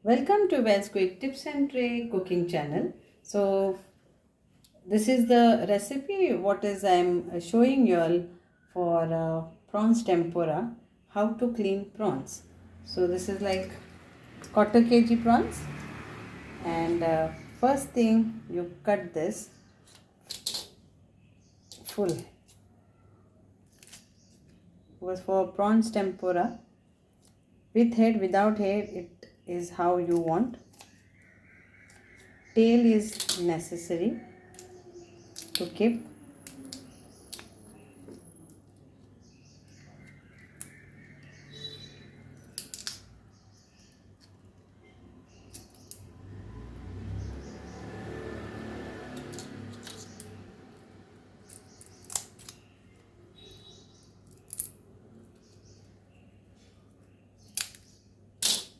Welcome to Wells Quick Tips and Trick cooking channel. So this is the recipe what is I'm showing you all for prawns tempura, how to clean prawns. So this is like quarter kg prawns, and first thing you cut this full. Was for prawns tempura, with head, without head, it is how you want. Tail is necessary to keep.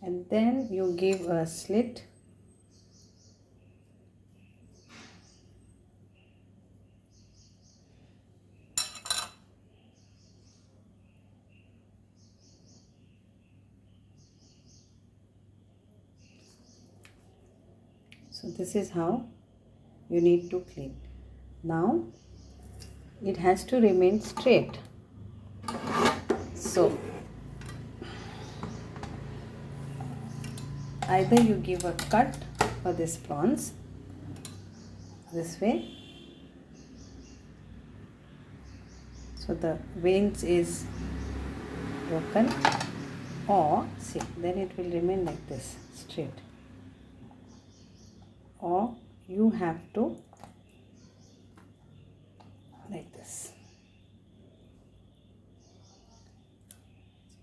And then you give a slit. So this is how you need to clean. Now it has to remain straight. So either you give a cut for these prawns this way, so the veins is broken, or see, then it will remain like this straight, or you have to like this.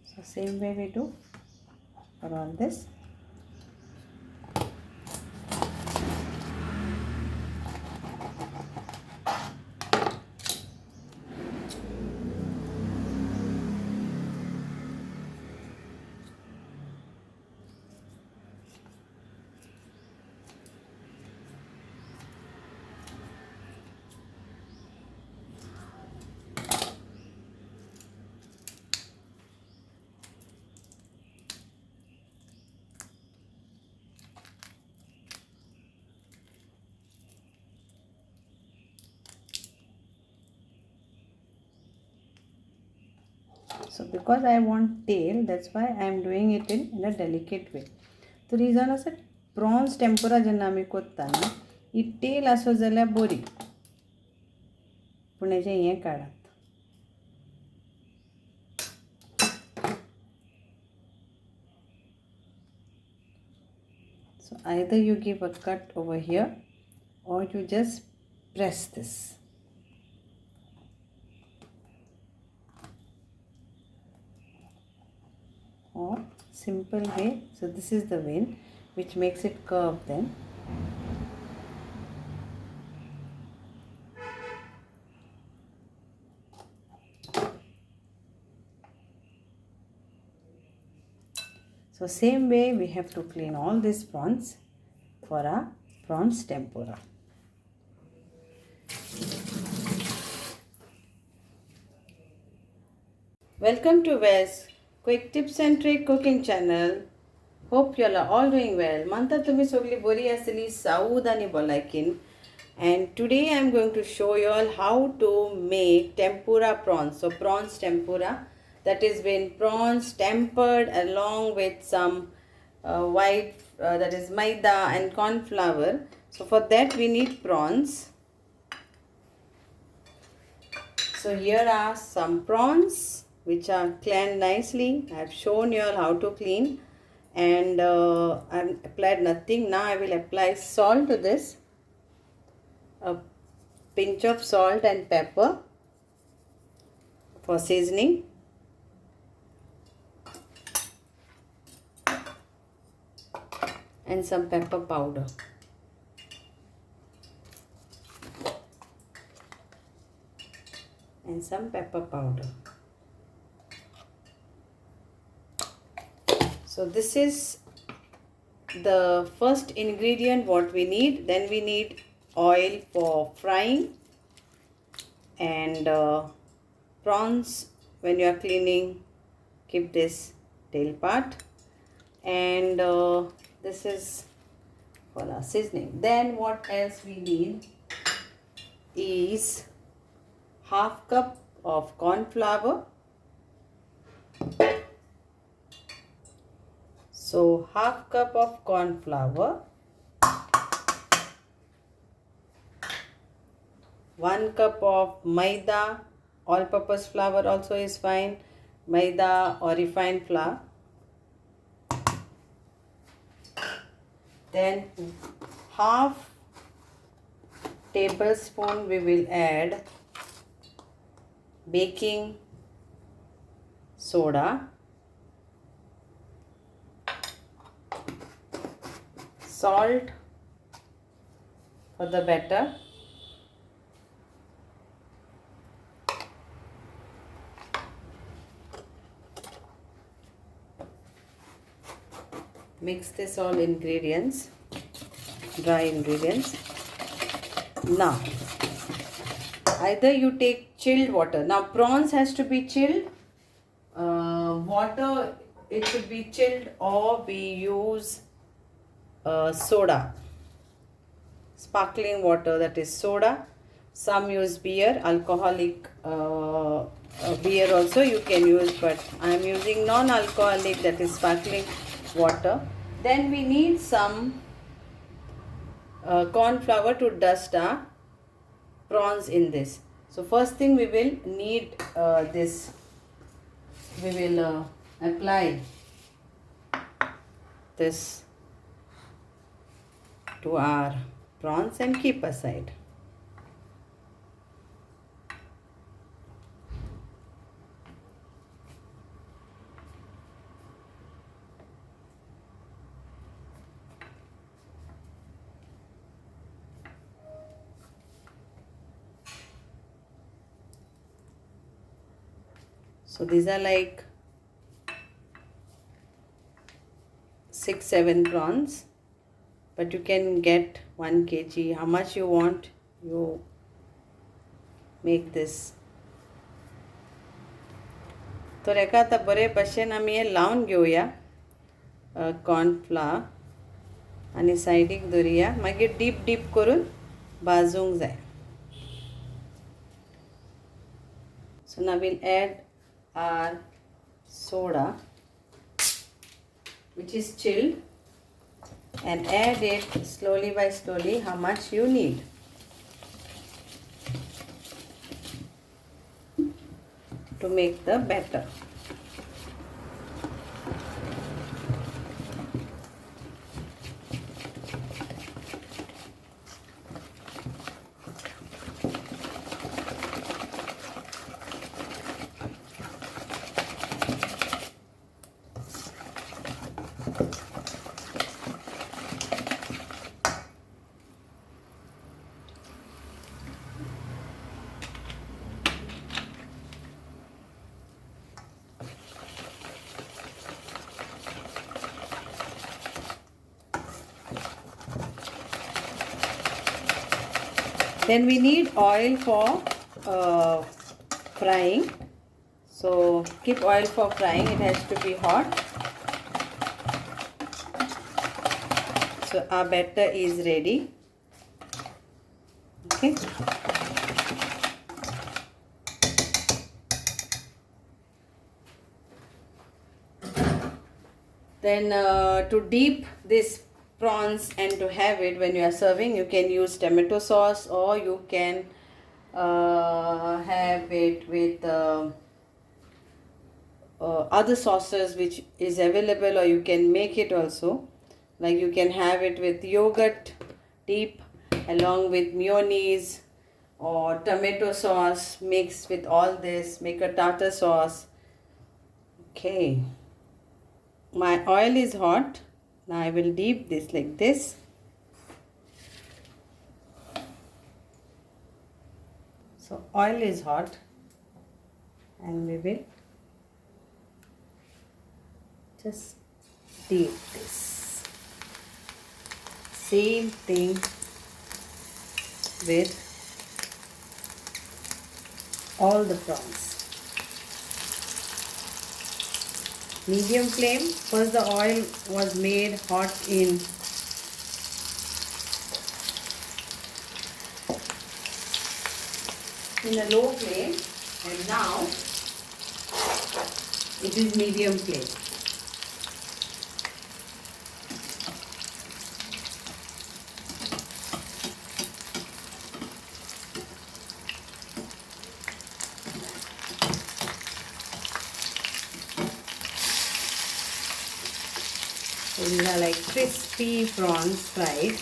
So same way we do for all this. So because I want tail, that's why I am doing it in a delicate way. The reason is that prawns tempura जेन्ना आमी करताना ही tail आसत जाल्यार बरी, पूण हेजें हें काडात. So either you give a cut over here, or you just press this. Or simple way, so this is the vein which makes it curve then. So same way we have to clean all these prawns for our prawns tempura. Welcome to Wes Quick Tips and Trick cooking channel. Hope you all are all doing well. Manta tumi sogli bori asili saudani bolakin. And today I am going to show you all how to make tempura prawns. So prawns tempura, that is when prawns tempered along with some white, that is maida and corn flour. So for that we need prawns. So here are some prawns which are cleaned nicely. I have shown you all how to clean, and I have applied nothing. Now I will apply salt to this, a pinch of salt and pepper for seasoning, and some pepper powder. And some pepper powder. So this is the first ingredient what we need. Then we need oil for frying, and prawns, when you are cleaning, keep this tail part, and this is for our seasoning. Then what else we need is half cup of corn flour. So half cup of corn flour, 1 cup of maida, all-purpose flour also is fine, maida or refined flour. Then half tablespoon we will add baking soda, salt for the batter, mix this all ingredients, dry ingredients. Now either you take chilled water. Now prawns has to be chilled, water it should be chilled, or we use soda, sparkling water, that is soda. Some use beer, alcoholic beer also you can use, but I am using non-alcoholic, that is sparkling water. Then we need some corn flour to dust our prawns in this. So first thing we will need this, we will apply this to our prawns and keep aside. So these are like 6-7 prawns, but you can get 1 kg. How much you want, you make this. तो रेखा आता बरे भशेन आमी हे लावन घेवया corn flour आनी सायडीक दवरया, मागीर डीप डीप करून भाजूंक जाय. So now we'll add our soda, which is chilled, and add it slowly by slowly how much you need. To make the batter. Then we need oil for frying. So keep oil for frying, it has to be hot. So our batter is ready. Okay. Then to dip this prawns and to have it when you are serving, you can use tomato sauce, or you can have it with other sauces which is available, or you can make it also. Like you can have it with yogurt dip along with mayonnaise or tomato sauce mixed with all this, make a tartar sauce. Okay, my oil is hot. Now I will dip this like this. So oil is hot, and we will just dip this. Same thing with all the prawns. medium flame. First the oil was made hot in a low flame, and now it is medium flame. So these are like crispy prawns fried.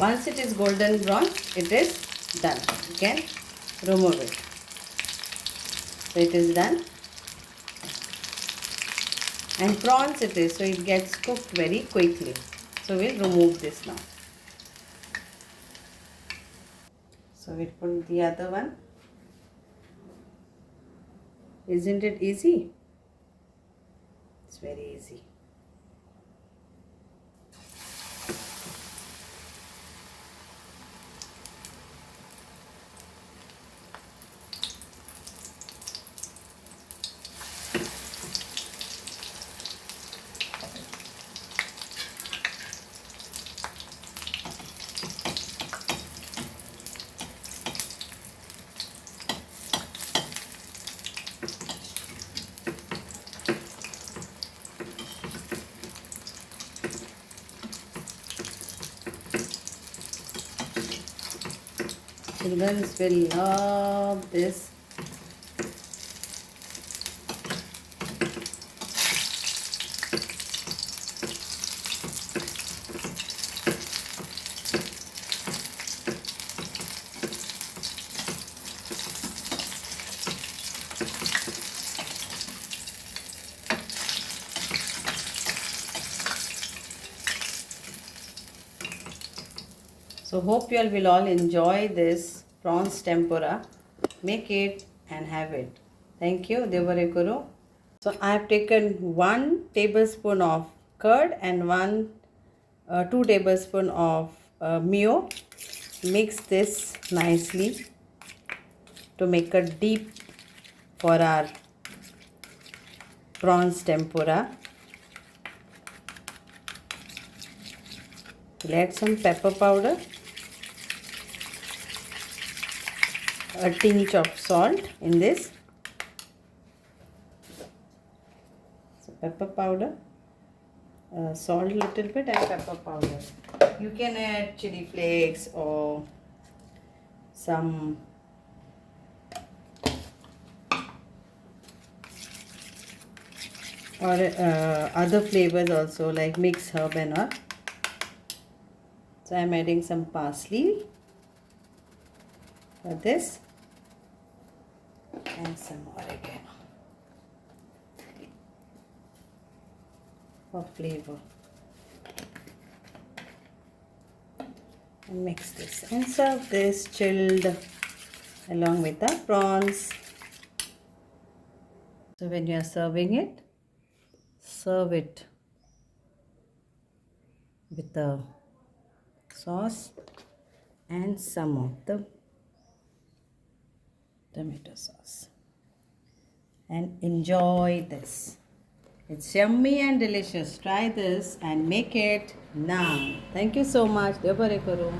Once it is golden brown, it is done. You can remove it. So it is done. And prawns it is, so it gets cooked very quickly. So we'll remove this now. So we'll put the other one. Isn't it easy? It's very easy. Children will love this. So hope you all will all enjoy this prawns tempura. Make it and have it. Thank you. Devarekuru. So I have taken 1 tablespoon of curd and 2 tablespoon of mayo. Mix this nicely to make a deep for our prawns tempura. We'll add some pepper powder, a tinge of salt in this. So pepper powder, salt a little bit, and pepper powder. You can add chili flakes or some other flavors also, like mixed herb and all. So I am adding some parsley for this and some oregano for flavor. And mix this and serve this chilled along with the prawns. So when you are serving it, serve it with the sauce and some of the tomato sauce, and enjoy this. It's yummy and delicious. Try this and make it now. Thank you so much. Devarekuru.